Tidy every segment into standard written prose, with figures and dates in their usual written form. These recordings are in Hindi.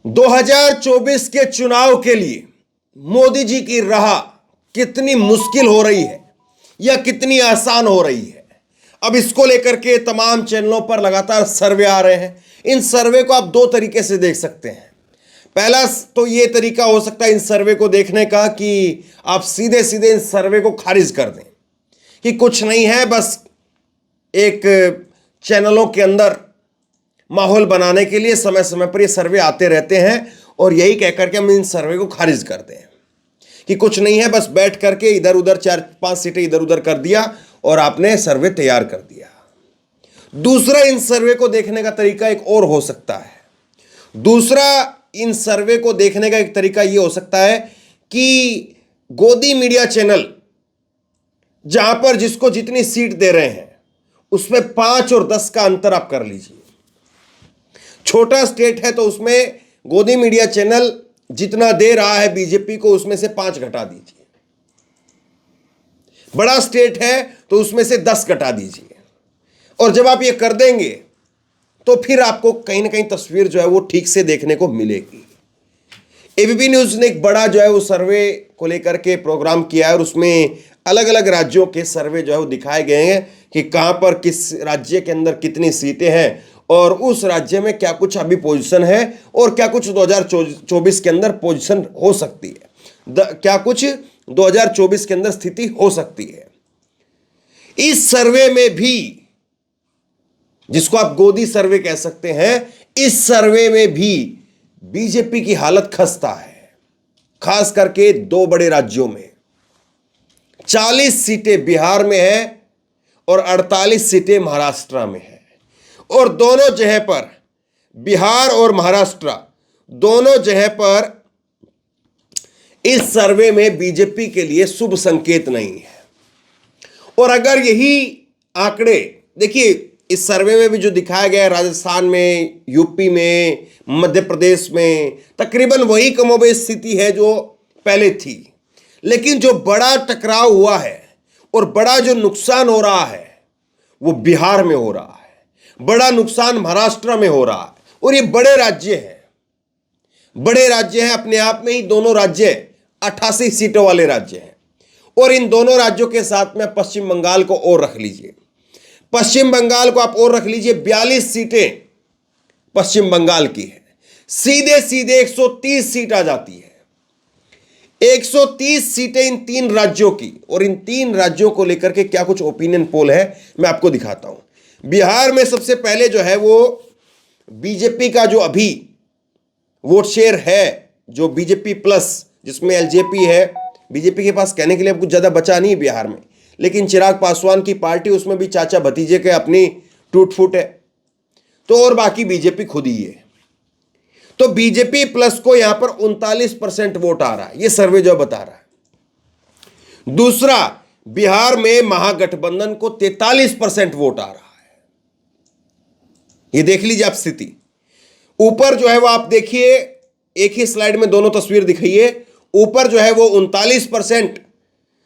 2024 के चुनाव के लिए मोदी जी की राह कितनी मुश्किल हो रही है या कितनी आसान हो रही है, अब इसको लेकर के तमाम चैनलों पर लगातार सर्वे आ रहे हैं। इन सर्वे को आप दो तरीके से देख सकते हैं। पहला तो ये तरीका हो सकता है इन सर्वे को देखने का कि आप सीधे सीधे इन सर्वे को खारिज कर दें कि कुछ नहीं है, बस एक चैनलों के अंदर माहौल बनाने के लिए समय समय पर ये सर्वे आते रहते हैं और यही कहकर के हम इन सर्वे को खारिज करते हैं कि कुछ नहीं है, बस बैठ करके इधर उधर 4-5 सीटें इधर उधर कर दिया और आपने सर्वे तैयार कर दिया। दूसरा इन सर्वे को देखने का तरीका एक और हो सकता है। दूसरा इन सर्वे को देखने का एक तरीका यह हो सकता है कि गोदी मीडिया चैनल जहां पर जिसको जितनी सीट दे रहे हैं उसमें 5 और 10 का अंतर आप कर लीजिए। छोटा स्टेट है तो उसमें गोदी मीडिया चैनल जितना दे रहा है बीजेपी को उसमें से 5 घटा दीजिए। बड़ा स्टेट है तो उसमें से 10 घटा दीजिए। और जब आप ये कर देंगे तो फिर आपको कहीं ना कहीं तस्वीर जो है वो ठीक से देखने को मिलेगी। एबीपी न्यूज ने एक बड़ा जो है वो सर्वे को लेकर के प्रोग्राम किया है और उसमें अलग अलग राज्यों के सर्वे जो है वो दिखाए गए हैं कि कहां पर किस राज्य के अंदर कितनी सीटें हैं और उस राज्य में क्या कुछ अभी पोजीशन है और क्या कुछ 2024 के अंदर पोजीशन हो सकती है, क्या कुछ 2024 के अंदर स्थिति हो सकती है। इस सर्वे में भी, जिसको आप गोदी सर्वे कह सकते हैं, इस सर्वे में भी बीजेपी की हालत खस्ता है। खास करके 2 बड़े राज्यों में 40 सीटें बिहार में है और 48 सीटें महाराष्ट्र में है। और दोनों जगह पर, बिहार और महाराष्ट्र दोनों जगह पर इस सर्वे में बीजेपी के लिए शुभ संकेत नहीं है। और अगर यही आंकड़े देखिए, इस सर्वे में भी जो दिखाया गया है राजस्थान में, यूपी में, मध्य प्रदेश में तकरीबन वही कमोबेश स्थिति है जो पहले थी। लेकिन जो बड़ा टकराव हुआ है और बड़ा जो नुकसान हो रहा है वो बिहार में हो रहा है, बड़ा नुकसान महाराष्ट्र में हो रहा है। और ये बड़े राज्य हैं, बड़े राज्य हैं अपने आप में ही। दोनों राज्य 88 सीटों वाले राज्य हैं और इन दोनों राज्यों के साथ में पश्चिम बंगाल को और रख लीजिए। पश्चिम बंगाल को आप और रख लीजिए, 42 सीटें पश्चिम बंगाल की है। सीधे सीधे 130 सीट आ जाती है, 130 सीटें इन 3 राज्यों की। और इन 3 राज्यों को लेकर के क्या कुछ ओपिनियन पोल है मैं आपको दिखाता हूं। बिहार में सबसे पहले जो है वो बीजेपी का जो अभी वोट शेयर है, जो बीजेपी प्लस जिसमें एलजेपी है, बीजेपी के पास कहने के लिए अब कुछ ज्यादा बचा नहीं बिहार में, लेकिन चिराग पासवान की पार्टी, उसमें भी चाचा भतीजे के अपनी टूट फूट है, तो और बाकी बीजेपी खुद ही है। तो बीजेपी प्लस को यहां पर 39% वोट आ रहा है, यह सर्वे जो बता रहा है। दूसरा, बिहार में महागठबंधन को 43% वोट आ रहा है। ये देख लीजिए आप स्थिति। ऊपर जो है वो आप देखिए, एक ही स्लाइड में दोनों तस्वीर दिखाइए। ऊपर जो है वो 39%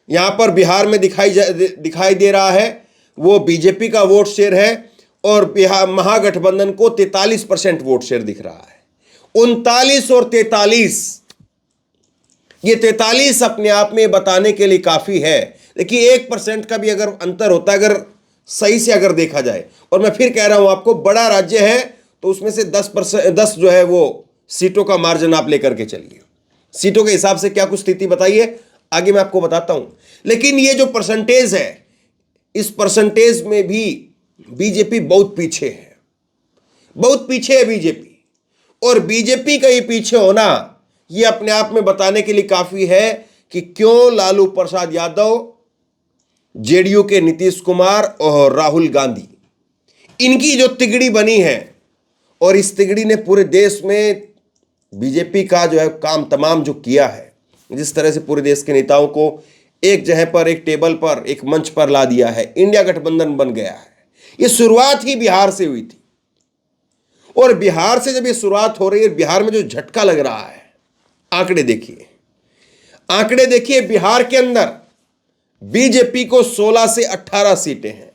यहां पर बिहार में दिखाई दे रहा है, वो बीजेपी का वोट शेयर है। और बिहार महागठबंधन को 43% वोट शेयर दिख रहा है। 39 और 43, ये 43 अपने आप में बताने के लिए काफी है। देखिए 1% का भी अगर अंतर होता है, अगर सही से अगर देखा जाए, और मैं फिर कह रहा हूं आपको, बड़ा राज्य है तो उसमें से 10% जो है वो सीटों का मार्जिन आप लेकर के चलिए। सीटों के हिसाब से क्या कुछ स्थिति बताइए, आगे मैं आपको बताता हूं। लेकिन ये जो परसेंटेज है, इस परसेंटेज में भी बीजेपी बहुत पीछे है, बहुत पीछे है बीजेपी। और बीजेपी का ये पीछे होना ये अपने आप में बताने के लिए काफी है कि क्यों लालू प्रसाद यादव, जेडीयू के नीतीश कुमार और राहुल गांधी, इनकी जो तिगड़ी बनी है, और इस तिगड़ी ने पूरे देश में बीजेपी का जो है काम तमाम जो किया है, जिस तरह से पूरे देश के नेताओं को एक जगह पर, एक टेबल पर, एक मंच पर ला दिया है, इंडिया गठबंधन बन गया है। ये शुरुआत ही बिहार से हुई थी। और बिहार से जब ये शुरुआत हो रही है, बिहार में जो झटका लग रहा है, आंकड़े देखिए, आंकड़े देखिए। बिहार के अंदर बीजेपी को 16 से 18 सीटें हैं।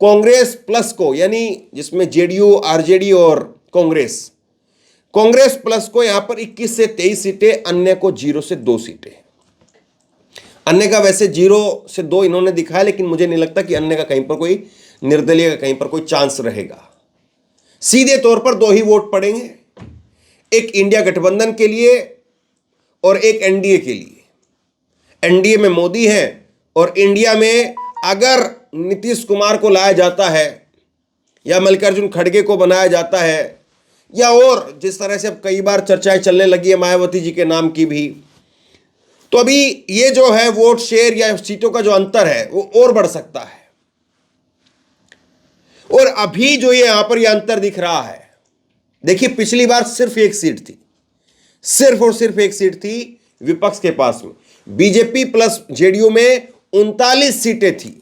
कांग्रेस प्लस को, यानी जिसमें जेडीयू, आरजेडी और कांग्रेस, कांग्रेस प्लस को यहां पर 21 से 23 सीटें, अन्य को 0 से 2 सीटें। अन्य का वैसे 0 से 2 इन्होंने दिखाया, लेकिन मुझे नहीं लगता कि अन्य का कहीं पर कोई, निर्दलीय का कहीं पर कोई चांस रहेगा। सीधे तौर पर 2 ही वोट पड़ेंगे, एक इंडिया गठबंधन के लिए और एक एनडीए के लिए। एनडीए में मोदी है और इंडिया में अगर नीतीश कुमार को लाया जाता है या मल्लिकार्जुन खड़गे को बनाया जाता है, या और जिस तरह से अब कई बार चर्चाएं चलने लगी है मायावती जी के नाम की भी, तो अभी ये जो है वोट शेयर या सीटों का जो अंतर है वो और बढ़ सकता है। और अभी जो ये यहां पर ये अंतर दिख रहा है, देखिए पिछली बार सिर्फ एक सीट थी, सिर्फ और सिर्फ एक सीट थी विपक्ष के पास में। बीजेपी प्लस जेडीयू में 39 सीटें थी,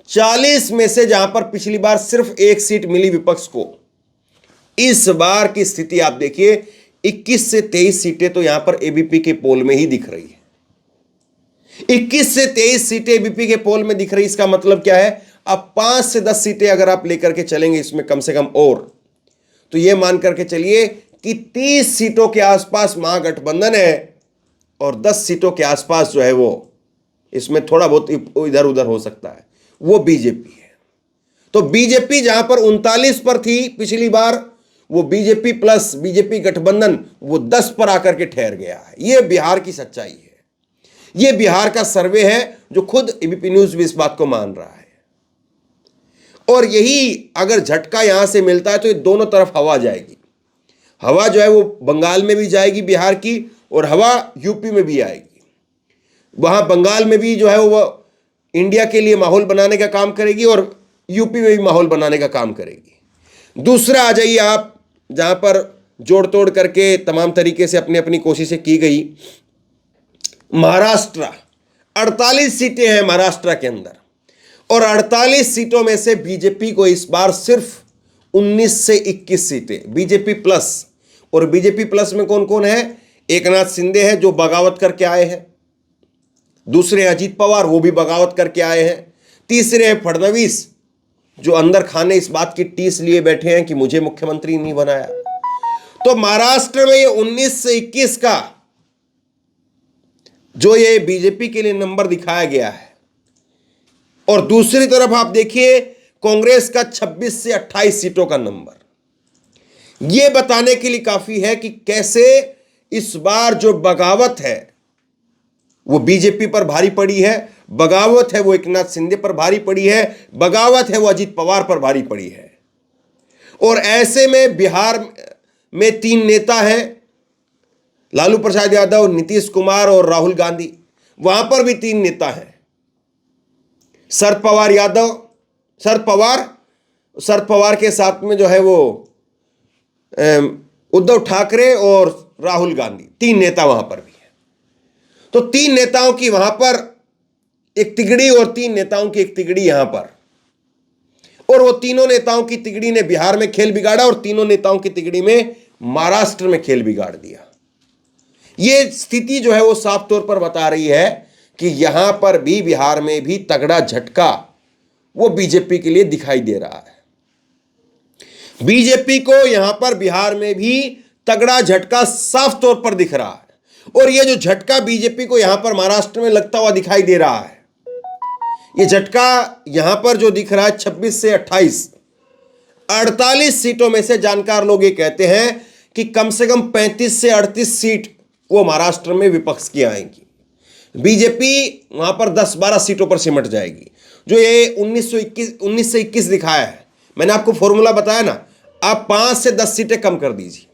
40 में से जहां पर पिछली बार सिर्फ एक सीट मिली विपक्ष को, इस बार की स्थिति आप देखिए 21 से 23 सीटें तो यहां पर एबीपी के पोल में ही दिख रही है। 21 से 23 सीटें एबीपी के पोल में दिख रही, इसका मतलब क्या है, अब 5 से 10 सीटें अगर आप लेकर के चलेंगे इसमें कम से कम, और तो यह मान करके चलिए कि 30 सीटों के आसपास महागठबंधन है और 10 सीटों के आसपास जो है वो इसमें थोड़ा बहुत इधर उधर हो सकता है, वो बीजेपी है। तो बीजेपी जहां पर 39 पर थी पिछली बार, वो बीजेपी प्लस बीजेपी गठबंधन वो 10 पर आकर के ठहर गया है। यह बिहार की सच्चाई है, यह बिहार का सर्वे है जो खुद एबीपी न्यूज भी इस बात को मान रहा है। और यही अगर झटका यहां से मिलता है तो ये दोनों तरफ हवा जाएगी। हवा जो है वो बंगाल में भी जाएगी बिहार की, और हवा यूपी में भी आएगी। वहां बंगाल में भी जो है वो इंडिया के लिए माहौल बनाने का काम करेगी और यूपी में भी माहौल बनाने का काम करेगी। दूसरा आ जाइए आप, जहां पर जोड़ तोड़ करके तमाम तरीके से अपनी अपनी कोशिशें की गई, महाराष्ट्र 48 सीटें हैं महाराष्ट्र के अंदर, और 48 सीटों में से बीजेपी को इस बार सिर्फ 19 से 21 सीटें बीजेपी प्लस। और बीजेपी प्लस में कौन कौन है, एकनाथ शिंदे है जो बगावत करके आए हैं, दूसरे अजीत पवार वो भी बगावत करके आए हैं, तीसरे हैं फडणवीस जो अंदर खाने इस बात की टीस लिए बैठे हैं कि मुझे मुख्यमंत्री नहीं बनाया। तो महाराष्ट्र में ये 19 से 21 का जो ये बीजेपी के लिए नंबर दिखाया गया है, और दूसरी तरफ आप देखिए कांग्रेस का 26 से 28 सीटों का नंबर। यह बताने के लिए काफी है कि कैसे इस बार जो बगावत है वो बीजेपी पर भारी पड़ी है, बगावत है वो एकनाथ शिंदे पर भारी पड़ी है, बगावत है वो अजीत पवार पर भारी पड़ी है। और ऐसे में बिहार में 3 नेता हैं, लालू प्रसाद यादव, नीतीश कुमार और राहुल गांधी। वहां पर भी 3 नेता हैं, शरद पवार यादव, शरद पवार के साथ में जो है वो उद्धव ठाकरे और राहुल गांधी, 3 नेता वहां पर भी है। तो 3 नेताओं की वहां पर एक तिगड़ी और 3 नेताओं की एक तिगड़ी यहां पर, और वो तीनों नेताओं की तिगड़ी ने बिहार में खेल बिगाड़ा और तीनों नेताओं की तिगड़ी में महाराष्ट्र में खेल बिगाड़ दिया। ये स्थिति जो है वो साफ तौर पर बता रही है कि यहां पर भी बिहार में भी तगड़ा झटका वो बीजेपी के लिए दिखाई दे रहा है। बीजेपी को यहां पर बिहार में भी तगड़ा झटका साफ तौर पर दिख रहा है, और यह जो झटका बीजेपी को यहां पर महाराष्ट्र में लगता हुआ दिखाई दे रहा है, यह झटका यहां पर जो दिख रहा है 26 से 28, 48 सीटों में से जानकार लोग ये कहते हैं कि कम से कम 35 से 38 सीट वो महाराष्ट्र में विपक्ष की आएंगी। बीजेपी वहां पर 10-12 सीटों पर सिमट जाएगी। जो ये 19 से 21 दिखाया है, मैंने आपको फॉर्मूला बताया ना, आप 5 से 10 सीटें कम कर दीजिए।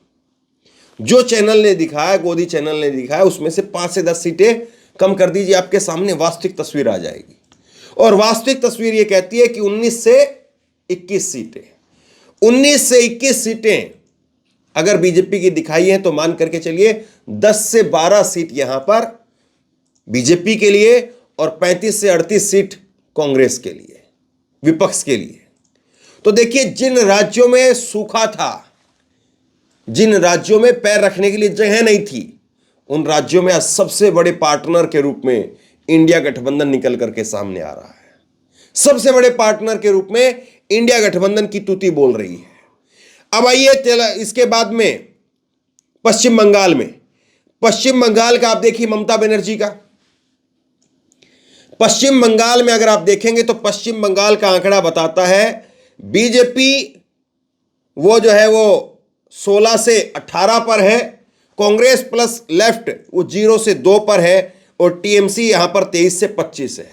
जो चैनल ने दिखाया, गोदी चैनल ने दिखाया, उसमें से 5 से 10 सीटें कम कर दीजिए, आपके सामने वास्तविक तस्वीर आ जाएगी। और वास्तविक तस्वीर यह कहती है कि 19 से 21 सीटें, 19 से 21 सीटें अगर बीजेपी की दिखाई है तो मान करके चलिए 10 से 12 सीट यहां पर बीजेपी के लिए और 35 से 38 सीट कांग्रेस के लिए, विपक्ष के लिए। तो देखिए, जिन राज्यों में सूखा था, जिन राज्यों में पैर रखने के लिए जगह नहीं थी, उन राज्यों में आज सबसे बड़े पार्टनर के रूप में इंडिया गठबंधन निकल करके सामने आ रहा है। सबसे बड़े पार्टनर के रूप में इंडिया गठबंधन की तूती बोल रही है। अब आइए इसके बाद में पश्चिम बंगाल में, पश्चिम बंगाल का आप देखिए ममता बनर्जी का, पश्चिम बंगाल में अगर आप देखेंगे तो पश्चिम बंगाल का आंकड़ा बताता है बीजेपी वो जो है वो 16 से 18 पर है, कांग्रेस प्लस लेफ्ट वो 0 से 2 पर है, और टीएमसी यहां पर 23 से 25 है।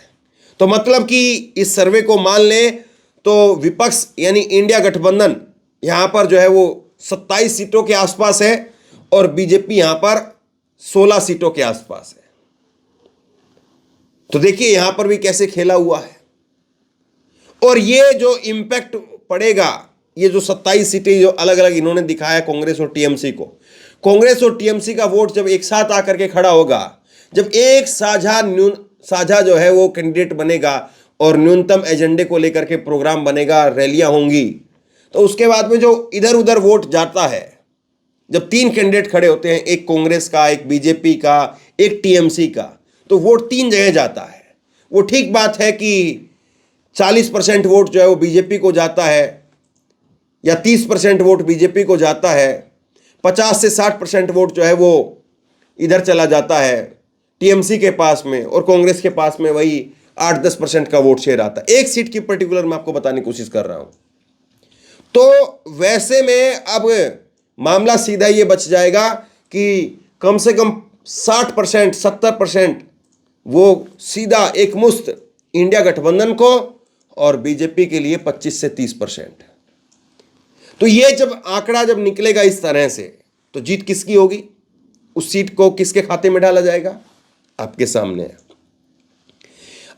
तो मतलब कि इस सर्वे को मान लें तो विपक्ष यानी इंडिया गठबंधन यहां पर जो है वो 27 सीटों के आसपास है और बीजेपी यहां पर 16 सीटों के आसपास है। तो देखिए यहां पर भी कैसे खेला हुआ है। और ये जो इंपैक्ट पड़ेगा, ये जो 27 सीटें जो अलग अलग इन्होंने दिखाया कांग्रेस और टीएमसी को, कांग्रेस और टीएमसी का वोट जब एक साथ आकर के खड़ा होगा, जब एक साझा जो है वो कैंडिडेट बनेगा और न्यूनतम एजेंडे को लेकर के प्रोग्राम बनेगा, रैलियां होंगी, तो उसके बाद में जो इधर उधर वोट जाता है, जब 3 कैंडिडेट खड़े होते हैं, एक कांग्रेस का, एक बीजेपी का, एक टीएमसी का, तो वोट 3 जगह जाता है। वो ठीक बात है कि 40% वोट जो है वो बीजेपी को जाता है या 30% वोट बीजेपी को जाता है, 50 से 60% वोट जो है वो इधर चला जाता है टीएमसी के पास में, और कांग्रेस के पास में वही 8-10% का वोट शेयर आता है। एक सीट की पर्टिकुलर मैं आपको बताने की कोशिश कर रहा हूं। तो वैसे में अब मामला सीधा ये बच जाएगा कि कम से कम 60%, 70% वो सीधा एक मुश्त इंडिया गठबंधन को, और बीजेपी के लिए 25 से 30%। तो ये जब आंकड़ा जब निकलेगा इस तरह से, तो जीत किसकी होगी, उस सीट को किसके खाते में डाला जाएगा, आपके सामने है।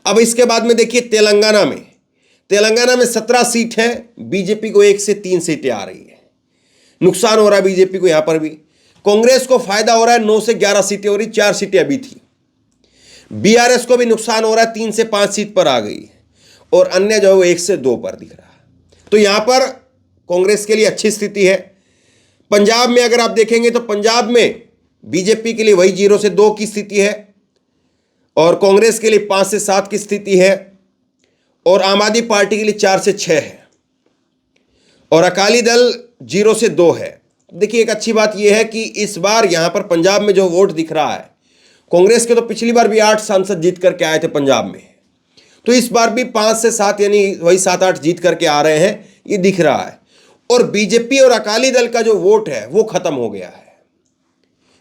अब इसके बाद में देखिए तेलंगाना में 17 सीट है, बीजेपी को 1 से 3 सीटें आ रही है। नुकसान हो रहा है बीजेपी को यहां पर भी। कांग्रेस को फायदा हो रहा है, 9 से 11 सीटें हो रही, 4 सीटें अभी थी। बीआरएस को भी नुकसान हो रहा है, 3 से 5 सीट पर आ गई है, और अन्य जो है वो 1 से 2 पर दिख रहा है। तो यहां पर कांग्रेस के लिए अच्छी स्थिति है। पंजाब में अगर आप देखेंगे तो पंजाब में बीजेपी के लिए वही 0 से 2 की स्थिति है, और कांग्रेस के लिए 5 से 7 की स्थिति है, और आम आदमी पार्टी के लिए 4 से 6 है, और अकाली दल 0 से 2 है। देखिए एक अच्छी बात यह है कि इस बार यहां पर पंजाब में जो वोट दिख रहा है, कांग्रेस के तो पिछली बार भी 8 सांसद जीत करके आए थे पंजाब में, तो इस बार भी 5 से 7 यानी वही 7-8 जीत करके आ रहे हैं, ये दिख रहा है। और बीजेपी और अकाली दल का जो वोट है वो खत्म हो गया है।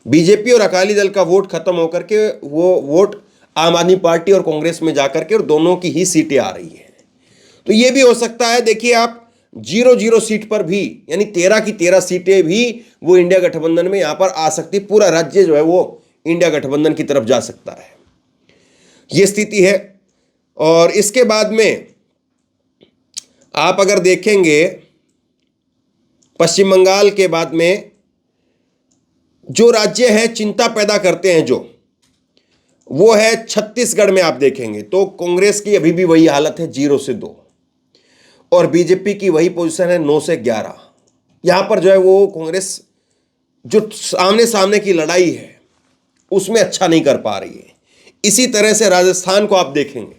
बीजेपी और अकाली दल का वोट खत्म होकर के वो वोट आम आदमी पार्टी और कांग्रेस में जाकर के, और दोनों की ही सीटें आ रही हैं। तो ये भी हो सकता है, देखिए आप 0-0 सीट पर भी, यानी 13 की 13 सीटें भी वो इंडिया गठबंधन में यहां पर आ सकती, पूरा राज्य जो है वो इंडिया गठबंधन की तरफ जा सकता है, ये स्थिति है। और इसके बाद में आप अगर देखेंगे पश्चिम बंगाल के बाद में जो राज्य है चिंता पैदा करते हैं जो, वो है छत्तीसगढ़ में आप देखेंगे तो कांग्रेस की अभी भी वही हालत है, 0 से 2, और बीजेपी की वही पोजीशन है 9 से 11। यहां पर जो है वो कांग्रेस जो सामने सामने की लड़ाई है उसमें अच्छा नहीं कर पा रही है। इसी तरह से राजस्थान को आप देखेंगे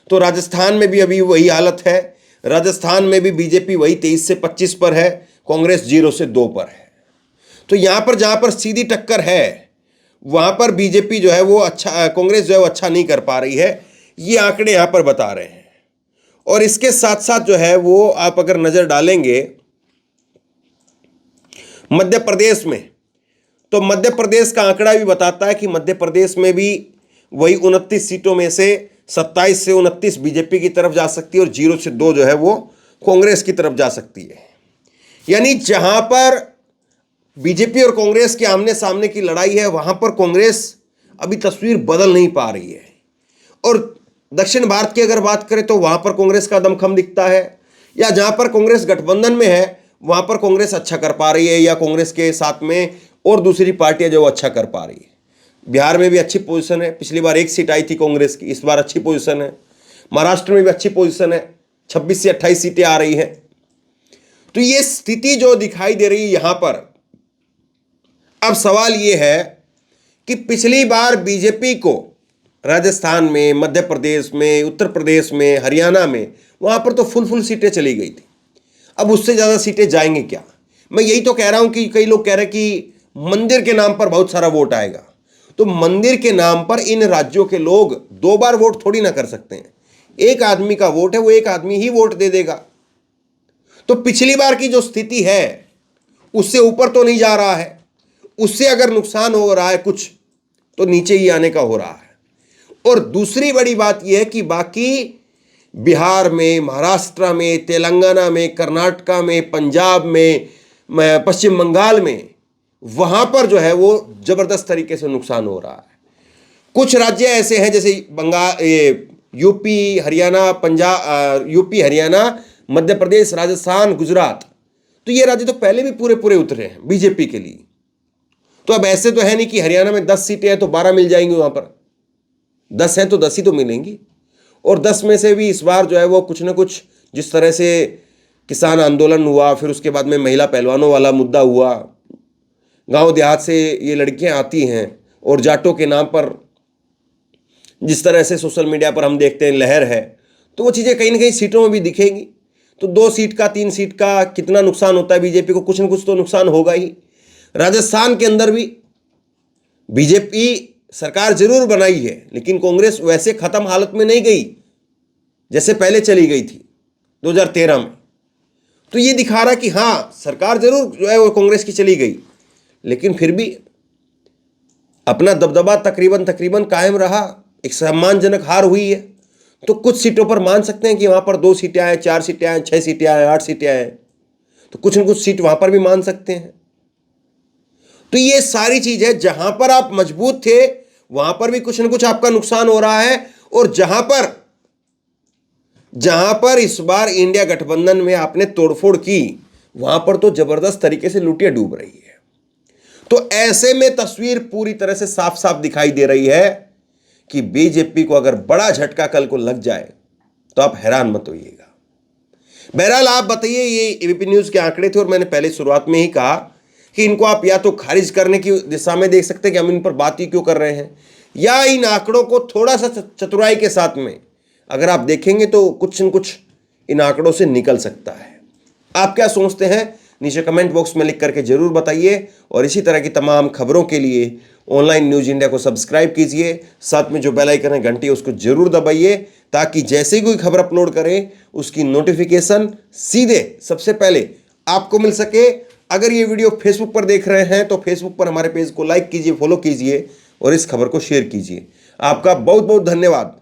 तो राजस्थान में भी अभी वही हालत है। राजस्थान में भी बीजेपी वही 23 से 25 पर है, कांग्रेस 0 से 2 पर है। तो यहां पर जहां पर सीधी टक्कर है वहां पर बीजेपी जो है वो अच्छा, कांग्रेस जो है वो अच्छा नहीं कर पा रही है, ये आंकड़े यहां पर बता रहे हैं। और इसके साथ साथ जो है वो आप अगर नजर डालेंगे मध्य प्रदेश में, तो मध्य प्रदेश का आंकड़ा भी बताता है कि मध्य प्रदेश में भी वही 29 सीटों में से 27 से 29 बीजेपी की तरफ जा सकती है, और 0 से 2 जो है वो कांग्रेस की तरफ जा सकती है। यानी जहां पर बीजेपी और कांग्रेस के आमने सामने की लड़ाई है वहां पर कांग्रेस अभी तस्वीर बदल नहीं पा रही है। और दक्षिण भारत की अगर बात करें तो वहां पर कांग्रेस का दमखम दिखता है, या जहां पर कांग्रेस गठबंधन में है वहां पर कांग्रेस अच्छा कर पा रही है, या कांग्रेस के साथ में और दूसरी पार्टियां जो अच्छा कर पा रही है। बिहार में भी अच्छी पोजीशन है, पिछली बार 1 सीट आई थी कांग्रेस की, इस बार अच्छी पोजीशन है। महाराष्ट्र में भी अच्छी पोजीशन है, 26 से 28 सीटें आ रही हैं। तो ये स्थिति जो दिखाई दे रही है यहां पर, अब सवाल ये है कि पिछली बार बीजेपी को राजस्थान में, मध्य प्रदेश में, उत्तर प्रदेश में, हरियाणा में, वहां पर तो फुल सीटें चली गई थी। अब उससे ज्यादा सीटें जाएंगी क्या? मैं यही तो कह रहा हूं कि कई लोग कह रहे हैं कि मंदिर के नाम पर बहुत सारा वोट आएगा। तो मंदिर के नाम पर इन राज्यों के लोग 2 बार वोट थोड़ी ना कर सकते हैं। एक आदमी का वोट है, वो एक आदमी ही वोट दे देगा। तो पिछली बार की जो स्थिति है उससे ऊपर तो नहीं जा रहा है, उससे अगर नुकसान हो रहा है कुछ तो नीचे ही आने का हो रहा है। और दूसरी बड़ी बात यह है कि बाकी बिहार में, महाराष्ट्र में, तेलंगाना में, कर्नाटका में, पंजाब में, पश्चिम बंगाल में, वहां पर जो है वो जबरदस्त तरीके से नुकसान हो रहा है। कुछ राज्य ऐसे हैं जैसे यूपी, हरियाणा, पंजाब, यूपी, हरियाणा, मध्य प्रदेश, राजस्थान, गुजरात, तो ये राज्य तो पहले भी पूरे पूरे उतरे हैं बीजेपी के लिए। तो अब ऐसे तो है नहीं कि हरियाणा में 10 सीटें हैं तो 12 मिल जाएंगी, वहां पर 10 हैं तो 10 ही तो मिलेंगी। और 10 में से भी इस बार जो है वो कुछ ना कुछ, जिस तरह से किसान आंदोलन हुआ, फिर उसके बाद में महिला पहलवानों वाला मुद्दा हुआ, गांव देहात से ये लड़कियां आती हैं और जाटों के नाम पर जिस तरह से सोशल मीडिया पर हम देखते हैं लहर है, तो वो चीज़ें कहीं ना कहीं सीटों में भी दिखेंगी। तो 2 सीट का, 3 सीट का कितना नुकसान होता है बीजेपी को, कुछ ना कुछ तो नुकसान होगा ही। राजस्थान के अंदर भी बीजेपी सरकार जरूर बनाई है, लेकिन कांग्रेस वैसे खत्म हालत में नहीं गई जैसे पहले चली गई थी 2013 में। तो ये दिखा रहा कि हाँ, सरकार जरूर जो है वो कांग्रेस की चली गई, लेकिन फिर भी अपना दबदबा तकरीबन कायम रहा। एक सम्मानजनक हार हुई है। तो कुछ सीटों पर मान सकते हैं कि वहां पर 2 सीटें आए, 4 सीटें आए, 6 सीटें आए, 8 सीटें आए, तो कुछ न कुछ सीट वहां पर भी मान सकते हैं। तो ये सारी चीज है, जहां पर आप मजबूत थे वहां पर भी कुछ न कुछ आपका नुकसान हो रहा है, और जहां पर इस बार इंडिया गठबंधन में आपने तोड़फोड़ की, वहां पर तो जबरदस्त तरीके से लुटिया डूब रही है। तो ऐसे में तस्वीर पूरी तरह से साफ साफ दिखाई दे रही है कि बीजेपी को अगर बड़ा झटका कल को लग जाए तो आप हैरान मत होइएगा। बहरहाल आप बताइए, ये एबीपी न्यूज के आंकड़े थे और मैंने पहले शुरुआत में ही कहा कि इनको आप या तो खारिज करने की दिशा में देख सकते हैं कि हम इन पर बात ही क्यों कर रहे हैं, या इन आंकड़ों को थोड़ा सा चतुराई के साथ में अगर आप देखेंगे तो कुछ न कुछ इन आंकड़ों से निकल सकता है। आप क्या सोचते हैं नीचे कमेंट बॉक्स में लिख करके जरूर बताइए, और इसी तरह की तमाम खबरों के लिए ऑनलाइन न्यूज इंडिया को सब्सक्राइब कीजिए, साथ में जो बेल आइकन है घंटी उसको जरूर दबाइए, ताकि जैसे ही कोई खबर अपलोड करें उसकी नोटिफिकेशन सीधे सबसे पहले आपको मिल सके। अगर ये वीडियो फेसबुक पर देख रहे हैं तो फेसबुक पर हमारे पेज को लाइक कीजिए, फॉलो कीजिए और इस खबर को शेयर कीजिए। आपका बहुत बहुत धन्यवाद।